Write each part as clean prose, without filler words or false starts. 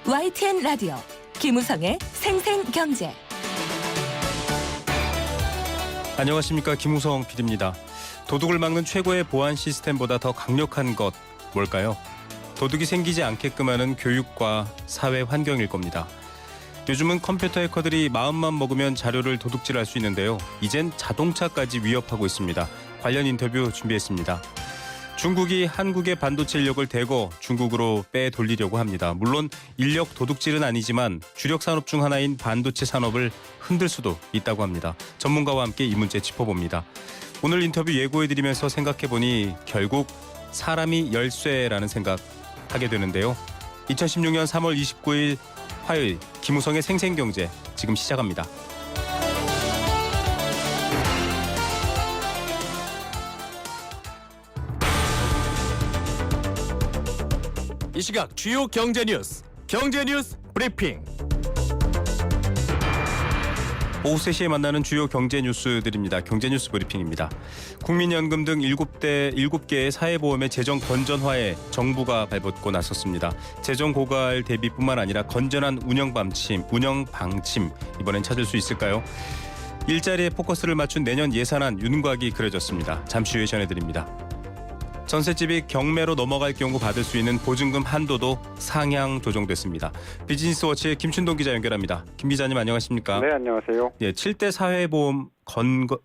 YTN 라디오 김우성의 생생경제. 안녕하십니까, 김우성 PD입니다. 도둑을 막는 최고의 보안 시스템보다 더 강력한 것 뭘까요? 도둑이 생기지 않게끔 하는 교육과 사회 환경일 겁니다. 요즘은 컴퓨터 해커들이 마음만 먹으면 자료를 도둑질할 수 있는데요. 이젠 자동차까지 위협하고 있습니다. 관련 인터뷰 준비했습니다. 중국이 한국의 반도체 인력을 대거 중국으로 빼돌리려고 합니다. 물론 인력 도둑질은 아니지만 주력 산업 중 하나인 반도체 산업을 흔들 수도 있다고 합니다. 전문가와 함께 이 문제 짚어봅니다. 오늘 인터뷰 예고해드리면서 생각해보니 결국 사람이 열쇠라는 생각하게 되는데요. 2016년 3월 29일 화요일 김우성의 생생경제 지금 시작합니다. 이 시각 주요 경제 뉴스 브리핑. 오후 3시에 만나는 주요 경제 뉴스들입니다. 경제 뉴스 브리핑입니다. 국민연금 등 7개의 사회보험의 재정 건전화에 정부가 발벗고 나섰습니다. 재정 고갈 대비뿐만 아니라 건전한 운영 방침 이번엔 찾을 수 있을까요? 일자리에 포커스를 맞춘 내년 예산안 윤곽이 그려졌습니다. 잠시 후에 전해드립니다. 전셋집이 경매로 넘어갈 경우 받을 수 있는 보증금 한도도 상향 조정됐습니다. 비즈니스워치의 김춘동 기자 연결합니다. 김 기자님 안녕하십니까? 네, 안녕하세요. 예, 7대 사회보험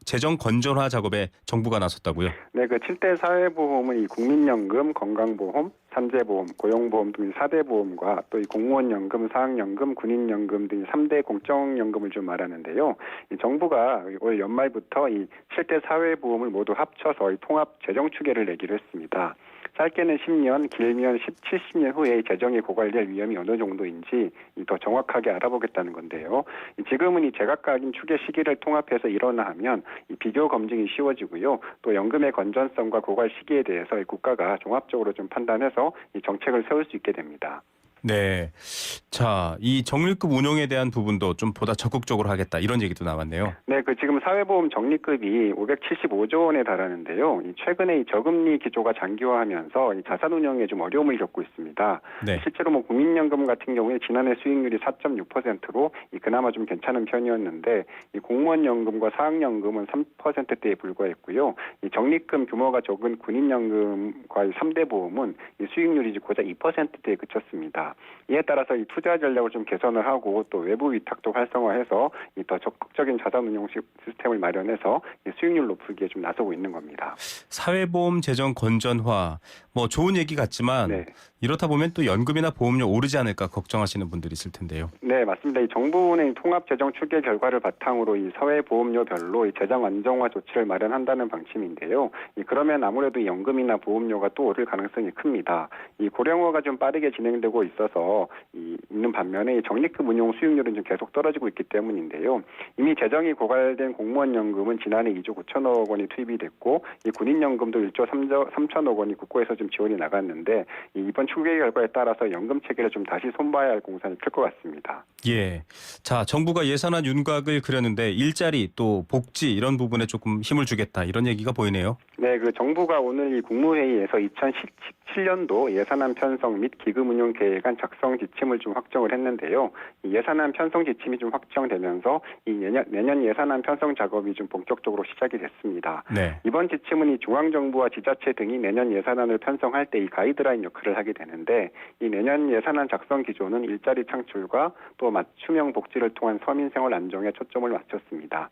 재정 건전화 작업에 정부가 나섰다고요? 네, 그 7대 사회보험은 이 국민연금, 건강보험, 산재보험, 고용보험 등 4대 보험과 또 이 공무원연금, 사학연금, 군인연금 등 3대 공적연금을 좀 말하는데요. 이 정부가 올 연말부터 이 7대 사회보험을 모두 합쳐서 이 통합 재정 추계를 내기로 했습니다. 짧게는 10년, 길면 70년 후에 재정이 고갈될 위험이 어느 정도인지 더 정확하게 알아보겠다는 건데요. 지금은 이 제각각인 추계 시기를 통합해서 일어나 하면 이 비교 검증이 쉬워지고요. 또 연금의 건전성과 고갈 시기에 대해서 이 국가가 종합적으로 좀 판단해서 이 정책을 세울 수 있게 됩니다. 네. 자, 이 적립금 운용에 대한 부분도 좀 보다 적극적으로 하겠다 이런 얘기도 나왔네요. 네, 그 지금 사회보험 적립금이 575조 원에 달하는데요. 최근에 이 저금리 기조가 장기화하면서 이 자산 운용에 좀 어려움을 겪고 있습니다. 네. 실제로 뭐 국민연금 같은 경우에 지난해 수익률이 4.6%로 그나마 좀 괜찮은 편이었는데 이 공무원연금과 사학연금은 3%대에 불과했고요. 이 적립금 규모가 적은 군인연금과 이 3대 보험은 이 수익률이 고작 2%대에 그쳤습니다. 이에 따라서 이 투자 전략을 좀 개선을 하고 또 외부 위탁도 활성화해서 이 더 적극적인 자산 운용 시스템을 마련해서 이 수익률 높이기에 좀 나서고 있는 겁니다. 사회보험 재정 건전화 뭐 좋은 얘기 같지만 네. 이렇다 보면 또 연금이나 보험료 오르지 않을까 걱정하시는 분들이 있을 텐데요. 네, 맞습니다. 이 정부는 통합 재정 추계 결과를 바탕으로 이 사회보험료별로 이 재정 안정화 조치를 마련한다는 방침인데요. 그러면 아무래도 이 연금이나 보험료가 또 오를 가능성이 큽니다. 이 고령화가 좀 빠르게 진행되고 있어서 있는 반면에 이 적립금 운용 수익률은 좀 계속 떨어지고 있기 때문인데요. 이미 재정이 고갈된 공무원연금은 지난해 2조 9천억 원이 투입이 됐고 이 군인연금도 1조 3천억 원이 국고에서 좀 지원이 나갔는데 이번 추계 결과에 따라서 연금 체계를 좀 다시 손봐야 할 공산이 클 것 같습니다. 예. 자, 정부가 예산안 윤곽을 그렸는데 일자리 또 복지 이런 부분에 조금 힘을 주겠다 이런 얘기가 보이네요. 네, 그 정부가 오늘 이 국무회의에서 2017년도 예산안 편성 및 기금 운용 계획안 작성 지침을 좀 확정을 했는데요. 이 예산안 편성 지침이 좀 확정되면서 이 내년 예산안 편성 작업이 좀 본격적으로 시작이 됐습니다. 네. 이번 지침은 이 중앙정부와 지자체 등이 내년 예산안을 편성할 때 이 가이드라인 역할을 하게 되는데 이 내년 예산안 작성 기조는 일자리 창출과 또 맞춤형 복지를 통한 서민 생활 안정에 초점을 맞췄습니다.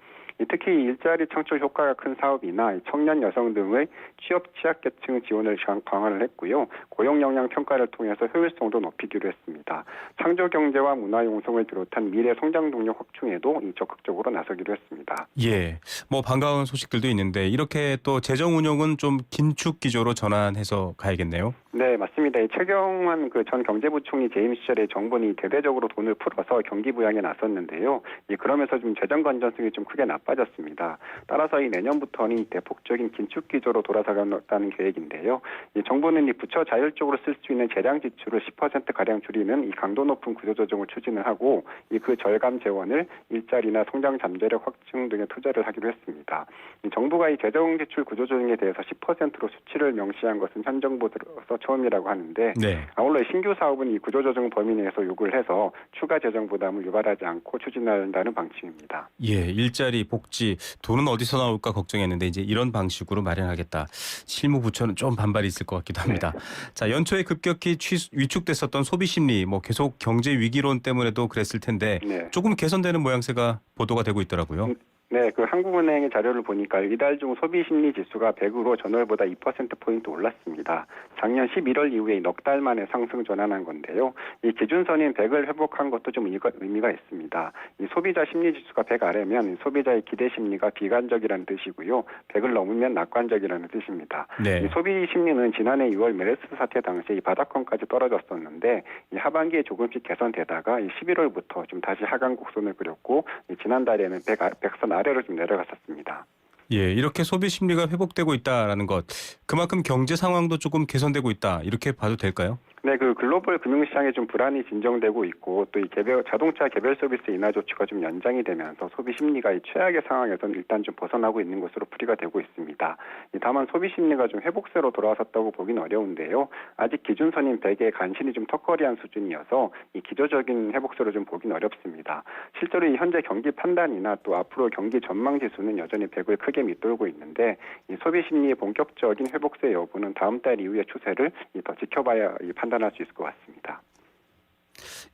특히 일자리 창출 효과가 큰 사업이나 청년 여성 등의 취업 취약계층 지원을 강화를 했고요. 고용 역량 평가를 통해서 효율성도 높이기로 했습니다. 창조 경제와 문화 용성을 비롯한 미래 성장 동력 확충에도 적극적으로 나서기로 했습니다. 예. 뭐 반가운 소식들도 있는데 이렇게 또 재정 운용은 좀 긴축 기조로 전환해서 가야겠네요. 네, 맞습니다. 최경환 그 전 경제부총리 재임 시절에 정부는 대대적으로 돈을 풀어서 경기 부양에 나섰는데요. 그러면서 좀 재정 건전성이 좀 크게 나빠 빠졌습니다. 따라서 이 내년부터는 대폭적인 긴축 기조로 돌아서겠다는 계획인데요. 이 정부는 이 부처 자율적으로 쓸 수 있는 재량 지출을 10% 가량 줄이는 이 강도 높은 구조조정을 추진을 하고 이 그 절감 재원을 일자리나 성장 잠재력 확충 등에 투자를 하기로 했습니다. 이 정부가 이 재정 지출 구조조정에 대해서 10%로 수치를 명시한 것은 현 정부 들어서 처음이라고 하는데 네. 아울러 신규 사업은 이 구조조정 범위 내에서 요구를 해서 추가 재정 부담을 유발하지 않고 추진한다는 방침입니다. 예, 일자리, 복지, 돈은 어디서 나올까 걱정했는데 이제 이런 방식으로 마련하겠다. 실무 부처는 좀 반발이 있을 것 같기도 합니다. 자, 연초에 급격히 위축됐었던 소비 심리, 뭐 계속 경제 위기론 때문에도 그랬을 텐데 네. 조금 개선되는 모양새가 보도가 되고 있더라고요. 네, 그 한국은행의 자료를 보니까 이달 중 소비 심리 지수가 100으로 전월보다 2%포인트 올랐습니다. 작년 11월 이후에 넉 달 만에 상승 전환한 건데요. 이 기준선인 100을 회복한 것도 좀 의미가 있습니다. 이 소비자 심리 지수가 100 아래면 소비자의 기대 심리가 비관적이라는 뜻이고요. 100을 넘으면 낙관적이라는 뜻입니다. 네. 이 소비 심리는 지난해 6월 메르스 사태 당시에 이 바닥권까지 떨어졌었는데 이 하반기에 조금씩 개선되다가 이 11월부터 좀 다시 하강 곡선을 그렸고 이 지난달에는 100선 아래로 좀 내려갔었습니다. 예, 이렇게 소비 심리가 회복되고 있다라는 것, 그만큼 경제 상황도 조금 개선되고 있다 이렇게 봐도 될까요? 네, 그 글로벌 금융시장에 좀 불안이 진정되고 있고 또 이 자동차 개별 서비스 인하 조치가 좀 연장이 되면서 소비 심리가 이 최악의 상황에서는 일단 좀 벗어나고 있는 것으로 풀이가 되고 있습니다. 다만 소비 심리가 좀 회복세로 돌아섰다고 보기는 어려운데요. 아직 기준선인 100에 간신히 좀 턱걸이한 수준이어서 이 기저적인 회복세로 좀 보기는 어렵습니다. 실제로 이 현재 경기 판단이나 또 앞으로 경기 전망 지수는 여전히 100을 크게 밑돌고 있는데 이 소비 심리의 본격적인 회복세 여부는 다음 달 이후의 추세를 더 지켜봐야 판단할 수 있을 것 같습니다.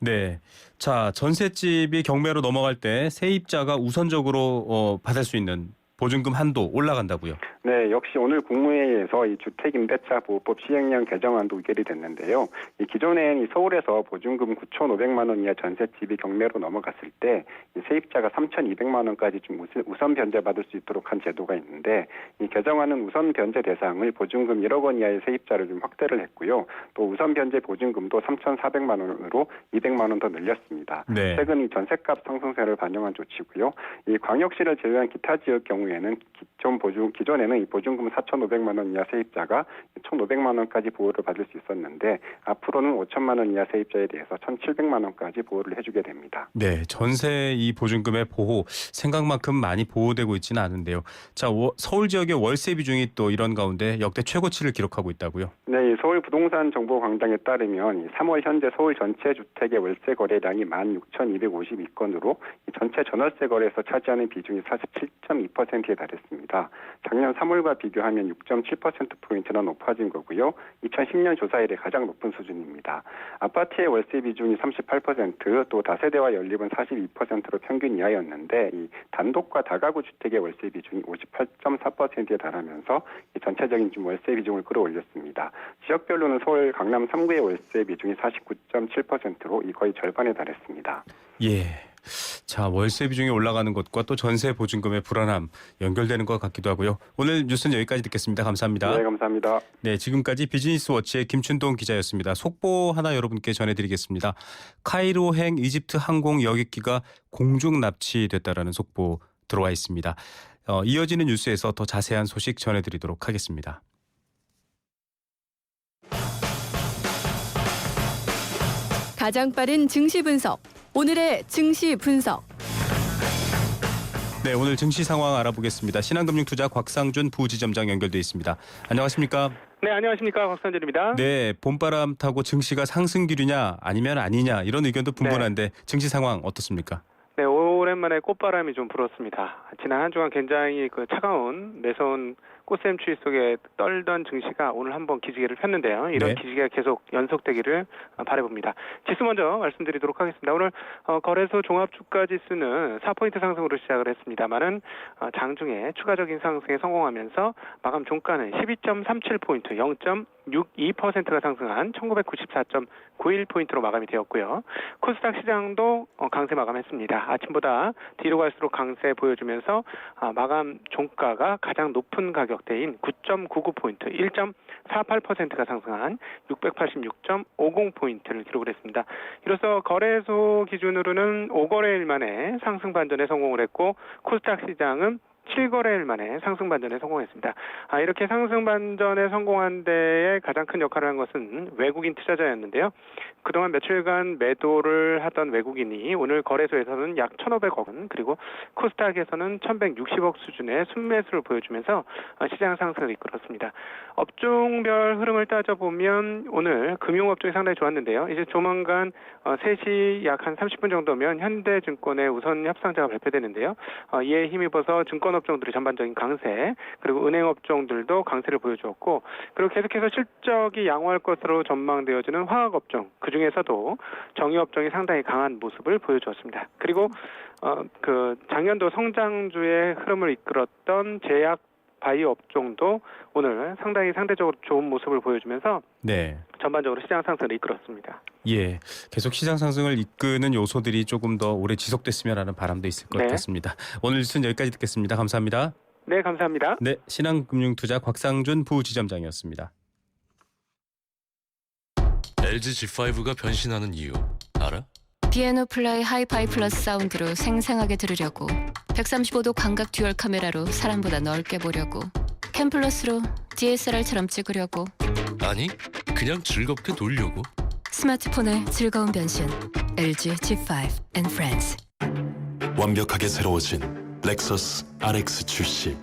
네. 자, 전셋집이 경매로 넘어갈 때 세입자가 우선적으로 받을 수 있는 보증금 한도 올라간다고요? 네, 역시 오늘 국무회의에서 이 주택임대차 보호법 시행령 개정안도 의결이 됐는데요. 이 기존엔 이 서울에서 보증금 9,500만 원 이하 전셋집이 경매로 넘어갔을 때 이 세입자가 3,200만 원까지 좀 우선 변제받을 수 있도록 한 제도가 있는데 이 개정안은 우선 변제 대상을 보증금 1억 원 이하의 세입자를 좀 확대를 했고요. 또 우선 변제 보증금도 3,400만 원으로 200만 원 더 늘렸습니다. 네. 최근 이 전셋값 상승세를 반영한 조치고요. 이 광역시를 제외한 기타 지역 경우에는 기존에는 이 보증금 4,500만 원 이하 세입자가 1,500만 원까지 보호를 받을 수 있었는데 앞으로는 5천만 원 이하 세입자에 대해서 1,700만 원까지 보호를 해주게 됩니다. 네, 전세 이 보증금의 보호 생각만큼 많이 보호되고 있지는 않은데요. 자, 서울 지역의 월세 비중이 또 이런 가운데 역대 최고치를 기록하고 있다고요? 네, 이 서울 부동산 정보광장에 따르면 3월 현재 서울 전체 주택의 월세 거래량이 16,252건으로 전체 전월세 거래에서 차지하는 비중이 47.2%에 달했습니다. 작년 3월과 비교하면 6.7%포인트나 높아진 거고요. 2010년 조사 이래 가장 높은 수준입니다. 아파트의 월세 비중이 38%, 또 다세대와 연립은 42%로 평균 이하였는데 이 단독과 다가구 주택의 월세 비중이 58.4%에 달하면서 이 전체적인 좀 월세 비중을 끌어올렸습니다. 지역별로는 서울, 강남 3구의 월세 비중이 49.7%로 거의 절반에 달했습니다. 예. 자, 월세 비중이 올라가는 것과 또 전세 보증금의 불안함 연결되는 것 같기도 하고요. 오늘 뉴스는 여기까지 듣겠습니다. 감사합니다. 네, 감사합니다. 네, 지금까지 비즈니스워치의 김춘동 기자였습니다. 속보 하나 여러분께 전해드리겠습니다. 카이로행 이집트 항공 여객기가 공중 납치됐다라는 속보 들어와 있습니다. 이어지는 뉴스에서 더 자세한 소식 전해드리도록 하겠습니다. 가장 빠른 증시 분석. 오늘의 증시 분석. 네, 오늘 증시 상황 알아보겠습니다. 신한금융투자 곽상준 부지점장 연결돼 있습니다. 안녕하십니까? 네, 안녕하십니까. 곽상준입니다. 네, 봄바람 타고 증시가 상승 기류냐 아니면 아니냐 이런 의견도 분분한데 증시 상황 어떻습니까? 네, 오랜만에 꽃바람이 좀 불었습니다. 지난 한 주간 굉장히 차가운 매서운 꽃샘추위 속에 떨던 증시가 오늘 한번 기지개를 폈는데요. 이런 네. 기지개가 계속 연속되기를 바라봅니다. 지수 먼저 말씀드리도록 하겠습니다. 오늘 거래소 종합주가지수는 4포인트 상승으로 시작을 했습니다만은 장중에 추가적인 상승에 성공하면서 마감 종가는 12.37포인트 0.62%가 상승한 1994.91포인트로 마감이 되었고요. 코스닥 시장도 강세 마감했습니다. 아침보다 뒤로 갈수록 강세 보여주면서 마감 종가가 가장 높은 가격 누적대인 9.99포인트, 1.48%가 상승한 686.50포인트를 기록을 했습니다. 이로써 거래소 기준으로는 5거래일 만에 상승 반전에 성공을 했고 코스닥 시장은 7거래일 만에 상승 반전에 성공했습니다. 이렇게 상승 반전에 성공한 데에 가장 큰 역할을 한 것은 외국인 투자자였는데요. 그동안 며칠간 매도를 하던 외국인이 오늘 거래소에서는 약 1,500억 원, 그리고 코스닥에서는 1,160억 수준의 순매수를 보여주면서 시장 상승을 이끌었습니다. 업종별 흐름을 따져보면 오늘 금융업종이 상당히 좋았는데요. 이제 조만간 3시 약 한 30분 정도면 현대증권의 우선 협상자가 발표되는데요. 이에 힘입어서 증권업종들의 전반적인 강세, 그리고 은행업종들도 강세를 보여주었고, 그리고 계속해서 실적이 양호할 것으로 전망되어지는 화학업종, 그중에서도 정유업종이 상당히 강한 모습을 보여주었습니다. 그리고 작년도 성장주의 흐름을 이끌었던 제약 바이오 업종도 오늘 상당히 상대적으로 좋은 모습을 보여주면서 네. 전반적으로 시장 상승을 이끌었습니다. 예, 계속 시장 상승을 이끄는 요소들이 조금 더 오래 지속됐으면 하는 바람도 있을 것 네. 같습니다. 오늘 뉴스는 여기까지 듣겠습니다. 감사합니다. 네, 감사합니다. 네, 신한금융투자 곽상준 부지점장이었습니다. LG G5가 변신하는 이유 알아? 피아노 플라이 하이파이 플러스 사운드로 생생하게 들으려고 135도 광각 듀얼 카메라로 사람보다 넓게 보려고 캠플러스로 DSLR처럼 찍으려고 아니, 그냥 즐겁게 놀려고. 스마트폰의 즐거운 변신 LG G5 and Friends. 완벽하게 새로워진 렉서스 RX 출시.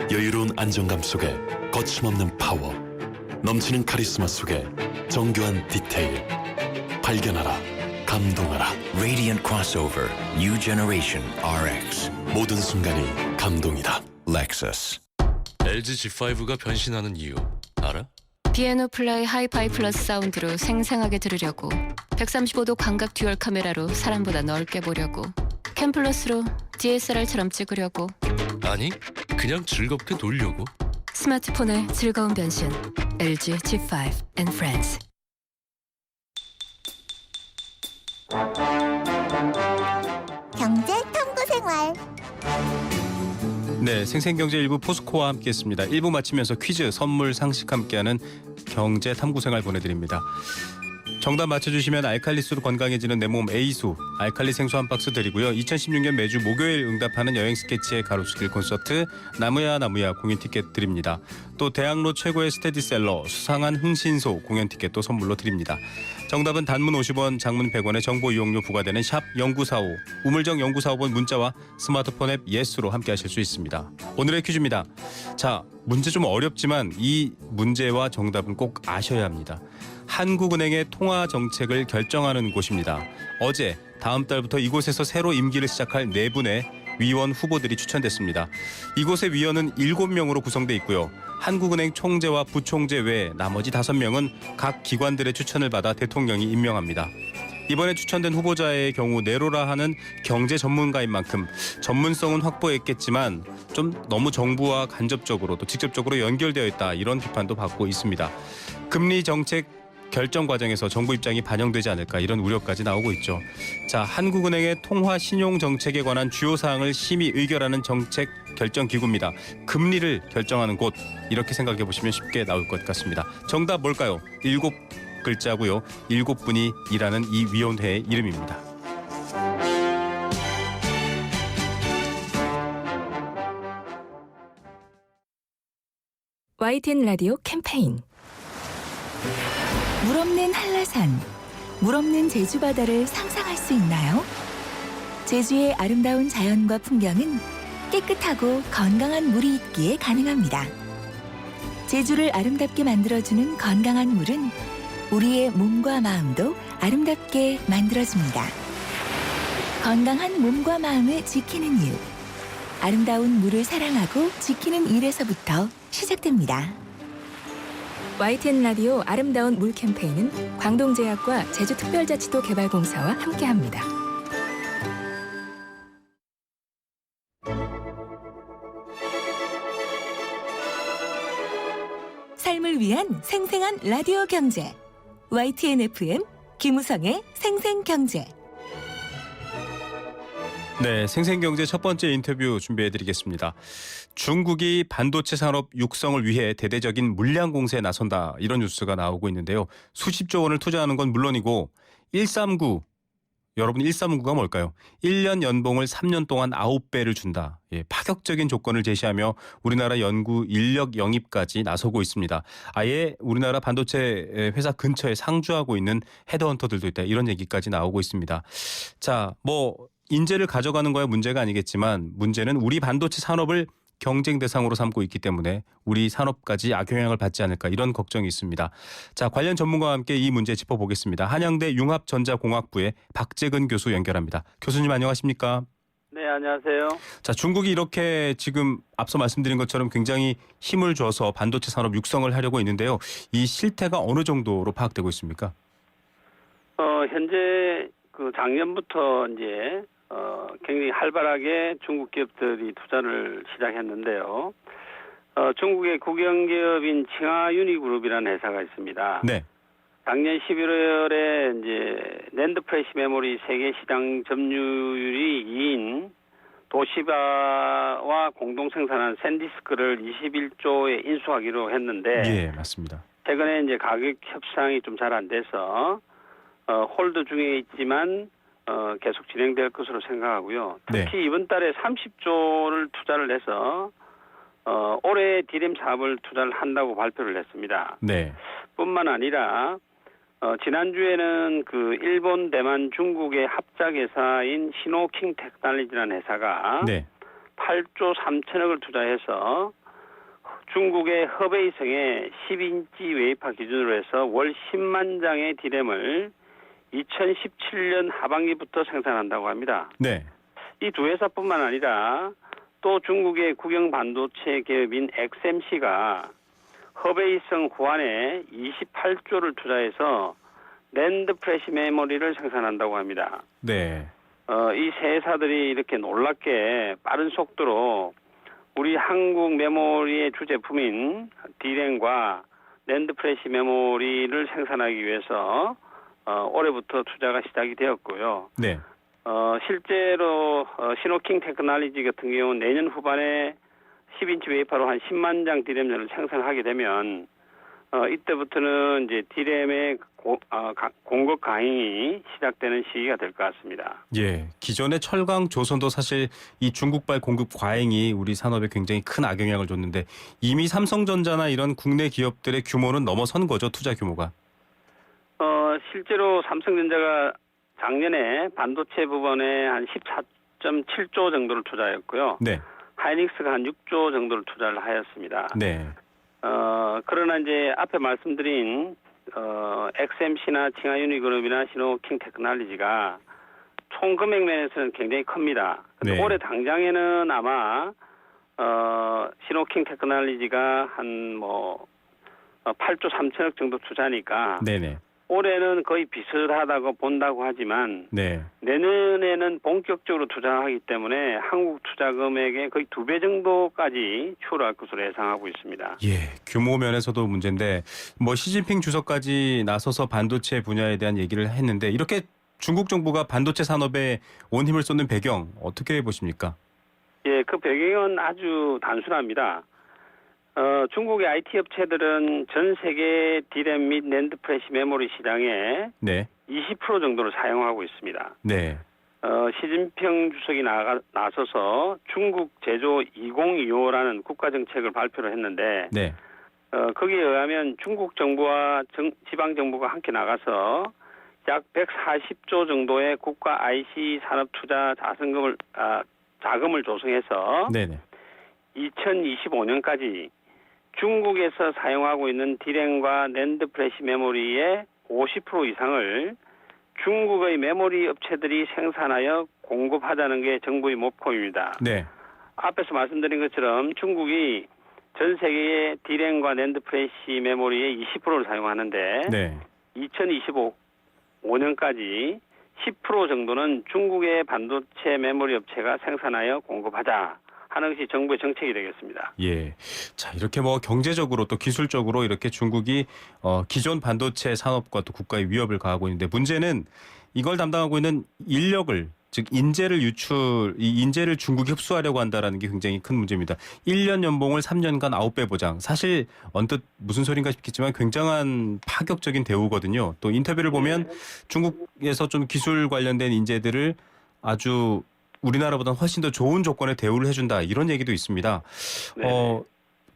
여유로운 안정감 속에 거침없는 파워, 넘치는 카리스마 속에 정교한 디테일. 발견하라, 감동하라. Radiant crossover, new generation RX. 모든 순간이 감동이다. Lexus. LG G5가 변신하는 이유 알아? 피아노 플라이 하이파이 플러스 사운드로 생생하게 들으려고 135도 광각 듀얼 카메라로 사람보다 넓게 보려고 캠플러스로 DSLR처럼 찍으려고 아니, 그냥 즐겁게 놀려고. 스마트폰의 즐거운 변신 LG G5 and Friends. 경제 탐구 생활. 네, 생생경제 1부 포스코와 함께했습니다. 1부 마치면서 퀴즈, 선물, 상식 함께하는 경제 탐구생활 보내드립니다. 정답 맞춰주시면 알칼리수로 건강해지는 내 몸 A수 알칼리 생수 한 박스 드리고요. 2016년 매주 목요일 응답하는 여행 스케치의 가로수길 콘서트 나무야 나무야 공연 티켓 드립니다. 또 대학로 최고의 스테디셀러 수상한 흥신소 공연 티켓도 선물로 드립니다. 정답은 단문 50원, 장문 100원의 정보 이용료 부과되는 샵 0945 우물정 0945번 문자와 스마트폰 앱 예스로 함께하실 수 있습니다. 오늘의 퀴즈입니다. 자, 문제 좀 어렵지만 이 문제와 정답은 꼭 아셔야 합니다. 한국은행의 통화 정책을 결정하는 곳입니다. 어제 다음 달부터 이곳에서 새로 임기를 시작할 4분의 위원 후보들이 추천됐습니다. 이곳의 위원은 7명으로 구성돼 있고요. 한국은행 총재와 부총재 외 나머지 5명은 각 기관들의 추천을 받아 대통령이 임명합니다. 이번에 추천된 후보자의 경우 네로라 하는 경제 전문가인 만큼 전문성은 확보했겠지만 좀 너무 정부와 간접적으로 또 직접적으로 연결되어 있다, 이런 비판도 받고 있습니다. 금리 정책 결정 과정에서 정부 입장이 반영되지 않을까, 이런 우려까지 나오고 있죠. 자, 한국은행의 통화 신용 정책에 관한 주요 사항을 심의 의결하는 정책 결정 기구입니다. 금리를 결정하는 곳, 이렇게 생각해 보시면 쉽게 나올 것 같습니다. 정답 뭘까요? 7글자고요. 7분이 일하는 이 위원회의 이름입니다. YTN 라디오 캠페인. 물 없는 한라산, 물 없는 제주 바다를 상상할 수 있나요? 제주의 아름다운 자연과 풍경은 깨끗하고 건강한 물이 있기에 가능합니다. 제주를 아름답게 만들어주는 건강한 물은 우리의 몸과 마음도 아름답게 만들어줍니다. 건강한 몸과 마음을 지키는 일. 아름다운 물을 사랑하고 지키는 일에서부터 시작됩니다. YTN 라디오 아름다운 물 캠페인은 광동제약과 제주특별자치도 개발공사와 함께합니다. 삶을 위한 생생한 라디오 경제. YTN FM 김우성의 생생경제. 네, 생생경제 첫 번째 인터뷰 준비해드리겠습니다. 중국이 반도체 산업 육성을 위해 대대적인 물량 공세에 나선다 이런 뉴스가 나오고 있는데요. 수십조 원을 투자하는 건 물론이고 139, 여러분 139가 뭘까요? 1년 연봉을 3년 동안 9배를 준다. 파격적인 조건을 제시하며 우리나라 연구 인력 영입까지 나서고 있습니다. 아예 우리나라 반도체 회사 근처에 상주하고 있는 헤드헌터들도 있다. 이런 얘기까지 나오고 있습니다. 자, 인재를 가져가는 거야 문제가 아니겠지만 문제는 우리 반도체 산업을 경쟁 대상으로 삼고 있기 때문에 우리 산업까지 악영향을 받지 않을까 이런 걱정이 있습니다. 자, 관련 전문가와 함께 이 문제 짚어보겠습니다. 한양대 융합전자공학부의 박재근 교수 연결합니다. 교수님 안녕하십니까? 네, 안녕하세요. 자, 중국이 이렇게 지금 앞서 말씀드린 것처럼 굉장히 힘을 줘서 반도체 산업 육성을 하려고 있는데요. 이 실태가 어느 정도로 파악되고 있습니까? 현재 작년부터 이제 굉장히 활발하게 중국 기업들이 투자를 시작했는데요. 중국의 국영기업인 칭화유니그룹이라는 회사가 있습니다. 네. 작년 11월에 이제 낸드 프레시 메모리 세계 시장 점유율이 2인 도시바와 공동 생산한 샌디스크를 21조에 인수하기로 했는데, 예, 맞습니다. 최근에 이제 가격 협상이 좀 잘 안 돼서 홀드 중에 있지만 계속 진행될 것으로 생각하고요. 특히 네. 이번 달에 30조를 투자를 해서 올해 디램 사업을 투자를 한다고 발표를 했습니다. 네. 뿐만 아니라 지난주에는 일본, 대만, 중국의 합작 회사인 시노킹 테크놀로지라는 회사가 네. 8조 3천억을 투자해서 중국의 허베이성에 10인치 웨이파 기준으로 해서 월 10만 장의 디램을 2017년 하반기부터 생산한다고 합니다. 네. 이 두 회사뿐만 아니라 또 중국의 국영 반도체 기업인 XMC가 허베이성 후안에 28조를 투자해서 낸드 프레시 메모리를 생산한다고 합니다. 네. 이 세 회사들이 이렇게 놀랍게 빠른 속도로 우리 한국 메모리의 주제품인 D램과 낸드 프레시 메모리를 생산하기 위해서 올해부터 투자가 시작이 되었고요. 네. 실제로 시노킹 테크놀로지 같은 경우는 내년 후반에 10인치 웨이파로 한 10만 장 D램을 생산하게 되면 이때부터는 이제 D램의 공급 가행이 시작되는 시기가 될 것 같습니다. 예, 기존의 철강 조선도 사실 이 중국발 공급 과잉이 우리 산업에 굉장히 큰 악영향을 줬는데 이미 삼성전자나 이런 국내 기업들의 규모는 넘어선 거죠, 투자 규모가. 실제로 삼성전자가 작년에 반도체 부분에 한 14.7조 정도를 투자했고요. 네. 하이닉스가 한 6조 정도를 투자를 하였습니다. 네. 그러나 이제 앞에 말씀드린 XMC나 칭화유니그룹이나 시노킹 테크놀로지가 총 금액 면에서는 굉장히 큽니다. 네. 올해 당장에는 아마 시노킹 테크놀로지가 한 8조 3천억 정도 투자니까 네네. 올해는 거의 비슷하다고 본다고 하지만 네. 내년에는 본격적으로 투자하기 때문에 한국 투자 금액의 거의 2배 정도까지 추월할 것으로 예상하고 있습니다. 예, 규모 면에서도 문제인데 시진핑 주석까지 나서서 반도체 분야에 대한 얘기를 했는데 이렇게 중국 정부가 반도체 산업에 온 힘을 쏟는 배경 어떻게 보십니까? 예, 그 배경은 아주 단순합니다. 중국의 IT 업체들은 전 세계 D램 및 낸드 프레시 메모리 시장에 네. 20% 정도를 사용하고 있습니다. 네. 시진핑 주석이 나서서 중국 제조 2025라는 국가 정책을 발표를 했는데 네. 거기에 의하면 중국 정부와 지방 정부가 함께 나가서 약 140조 정도의 국가 IC 산업 투자 자금을 조성해서 네네. 2025년까지 중국에서 사용하고 있는 D램과 낸드 프레시 메모리의 50% 이상을 중국의 메모리 업체들이 생산하여 공급하자는 게 정부의 목표입니다. 네. 앞에서 말씀드린 것처럼 중국이 전 세계의 D램과 낸드 프레시 메모리의 20%를 사용하는데 네. 2025년까지 10% 정도는 중국의 반도체 메모리 업체가 생산하여 공급하자 하는 것이 정부의 정책이 되겠습니다. 예. 자, 이렇게 경제적으로 또 기술적으로 이렇게 중국이 기존 반도체 산업과 또 국가의 위협을 가하고 있는데 문제는 이걸 담당하고 있는 인력을 즉 이 인재를 중국이 흡수하려고 한다라는 게 굉장히 큰 문제입니다. 1년 연봉을 3년간 9배 보장. 사실 언뜻 무슨 소린가 싶겠지만 굉장한 파격적인 대우거든요. 또 인터뷰를 보면 중국에서 좀 기술 관련된 인재들을 아주 우리나라보다 훨씬 더 좋은 조건의 대우를 해준다 이런 얘기도 있습니다.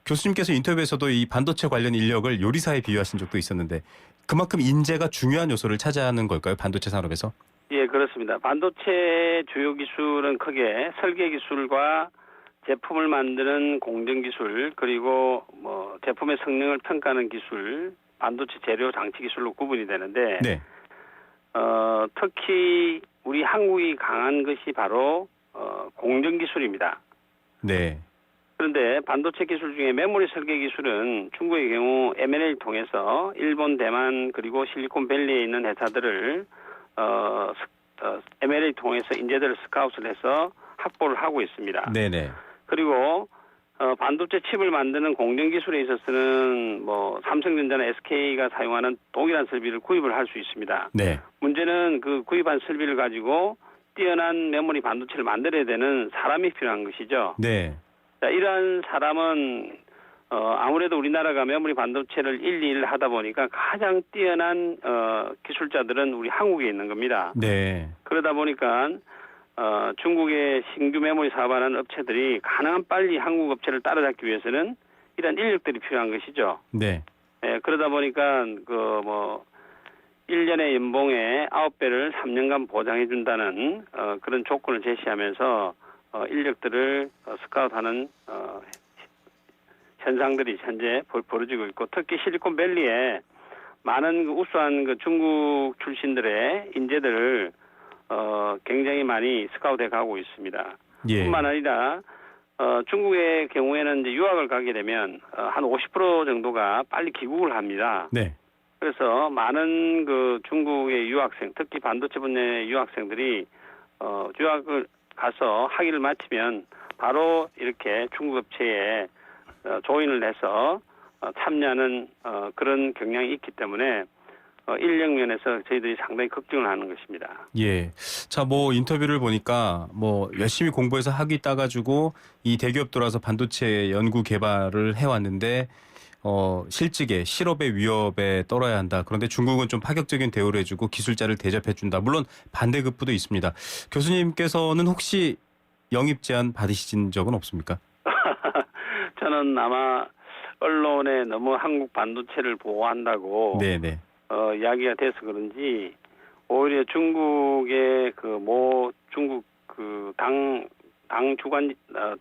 교수님께서 인터뷰에서도 이 반도체 관련 인력을 요리사에 비유하신 적도 있었는데 그만큼 인재가 중요한 요소를 차지하는 걸까요? 반도체 산업에서? 예, 그렇습니다. 반도체 주요 기술은 크게 설계 기술과 제품을 만드는 공정 기술 그리고 뭐 제품의 성능을 평가하는 기술, 반도체 재료 장치 기술로 구분이 되는데 네. 특히 우리 한국이 강한 것이 바로 공정 기술입니다. 네. 그런데 반도체 기술 중에 메모리 설계 기술은 중국의 경우 M&A를 통해서 일본, 대만 그리고 실리콘밸리에 있는 회사들을 M&A를 통해서 인재들을 스카웃을 해서 확보를 하고 있습니다. 네네. 그리고 반도체 칩을 만드는 공정 기술에 있어서는 뭐 삼성전자나 SK가 사용하는 동일한 설비를 구입을 할 수 있습니다. 네. 문제는 그 구입한 설비를 가지고 뛰어난 메모리 반도체를 만들어야 되는 사람이 필요한 것이죠. 네. 자, 이러한 사람은 아무래도 우리나라가 메모리 반도체를 일일 하다 보니까 가장 뛰어난 기술자들은 우리 한국에 있는 겁니다. 네. 그러다 보니까 중국의 신규 메모리 사업하는 업체들이 가능한 빨리 한국 업체를 따라잡기 위해서는 이런 인력들이 필요한 것이죠. 네. 예, 그러다 보니까 1년의 연봉의 9배를 3년간 보장해 준다는 그런 조건을 제시하면서 인력들을 스카웃하는 현상들이 현재 벌어지고 있고 특히 실리콘밸리에 많은 우수한 중국 출신들의 인재들을 굉장히 많이 스카웃해 가고 있습니다. 예. 뿐만 아니라 중국의 경우에는 이제 유학을 가게 되면 한 50% 정도가 빨리 귀국을 합니다. 네. 그래서 많은 중국의 유학생, 특히 반도체 분야의 유학생들이 유학을 가서 학위를 마치면 바로 이렇게 중국 업체에 조인을 해서 참여하는 그런 경향이 있기 때문에 인력 면에서 저희들이 상당히 걱정을 하는 것입니다. 예. 자, 인터뷰를 보니까 열심히 공부해서 학위 따가지고 이 대기업 들어와서 반도체 연구 개발을 해왔는데 실직에 실업의 위협에 떨어야 한다. 그런데 중국은 좀 파격적인 대우를 해주고 기술자를 대접해준다. 물론 반대급부도 있습니다. 교수님께서는 혹시 영입 제안 받으신 적은 없습니까? 저는 아마 언론에 너무 한국 반도체를 보호한다고 네네. 이야기가 돼서 그런지 오히려 중국의 중국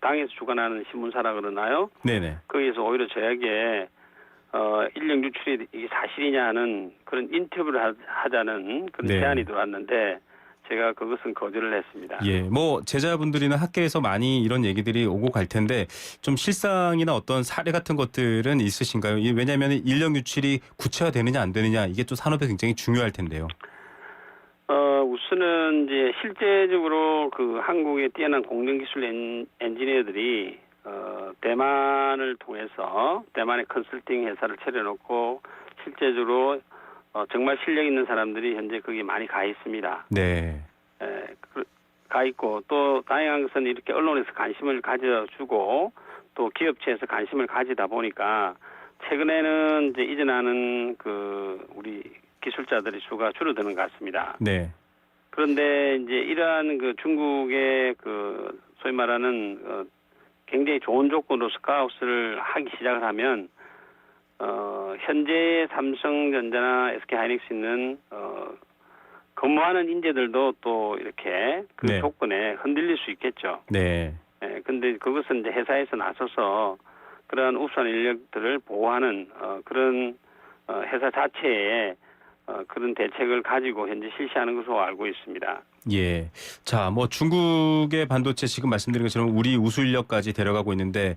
당에서 주관하는 신문사라 그러나요? 네네. 거기에서 오히려 저에게 인력 유출이 이게 사실이냐 하는 그런 인터뷰를 하자는 그런 네. 제안이 들어왔는데 제가 그것은 거절을 했습니다. 예, 제자분들이나 학계에서 많이 이런 얘기들이 오고 갈 텐데 좀 실상이나 어떤 사례 같은 것들은 있으신가요? 왜냐하면 인력 유출이 구체화되느냐 안 되느냐 이게 또 산업에 굉장히 중요할 텐데요. 우선은 이제 실제적으로 한국의 뛰어난 공정기술 엔지니어들이 대만을 통해서 대만의 컨설팅 회사를 차려놓고 실제적으로 정말 실력 있는 사람들이 현재 거기 많이 가 있습니다. 네. 가 있고 또 다양한 것은 이렇게 언론에서 관심을 가져주고 또 기업체에서 관심을 가지다 보니까 최근에는 이제 이전하는 우리 기술자들의 수가 줄어드는 것 같습니다. 네. 그런데 이제 이러한 중국의 소위 말하는 굉장히 좋은 조건으로 스카웃을 하기 시작을 하면 현재 삼성전자나 SK하이닉스 있는 근무하는 인재들도 또 이렇게 네. 조건에 흔들릴 수 있겠죠. 네. 근데 그것은 이제 회사에서 나서서 그러한 우수한 인력들을 보호하는 그런 회사 자체에 그런 대책을 가지고 현재 실시하는 것으로 알고 있습니다. 예. 자, 중국의 반도체 지금 말씀드린 것처럼 우리 우수 인력까지 데려가고 있는데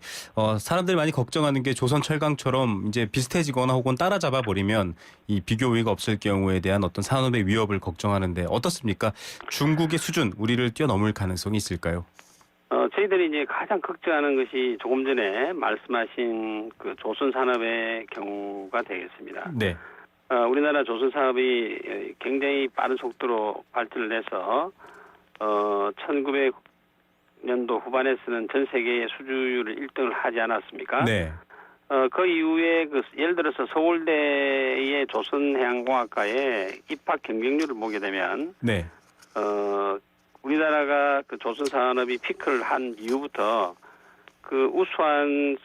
사람들이 많이 걱정하는 게 조선 철강처럼 이제 비슷해지거나 혹은 따라잡아 버리면 이 비교 우위가 없을 경우에 대한 어떤 산업의 위협을 걱정하는데 어떻습니까? 중국의 수준 우리를 뛰어넘을 가능성이 있을까요? 저희들이 이제 가장 걱정하는 것이 조금 전에 말씀하신 조선 산업의 경우가 되겠습니다. 네. 우리나라 조선 사업이 굉장히 빠른 속도로 발전을 해서 1900년도 후반에서는 전 세계의 수주율을 1등을 하지 않았습니까? 네. 그 이후에 예를 들어서 서울대의 조선해양공학과의 입학 경쟁률을 보게 되면 네. 우리나라가 그 조선 산업이 피크를 한 이후부터 그 우수한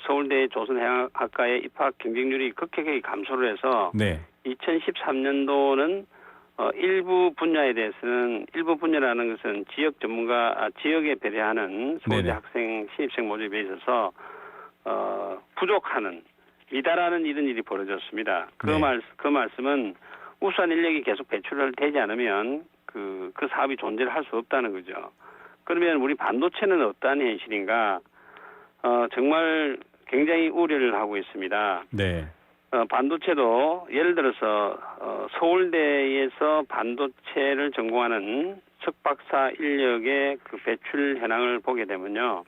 서울대 조선해양학과의 입학 경쟁률이 급격하게 감소를 해서 네. 2013년도는 일부 분야에 대해서는 일부 분야라는 것은 지역 전문가 지역에 배려하는 서울대 네네. 학생 신입생 모집에 있어서 부족하는 미달하는 이런 일이 벌어졌습니다. 네. 그 말씀은 우수한 인력이 계속 배출을 되지 않으면 그 사업이 존재를 할 수 없다는 거죠. 그러면 우리 반도체는 어떠한 현실인가? 정말 굉장히 우려를 하고 있습니다. 네. 반도체도 예를 들어서 서울대에서 반도체를 전공하는 석박사 인력의 그 배출 현황을 보게 되면요.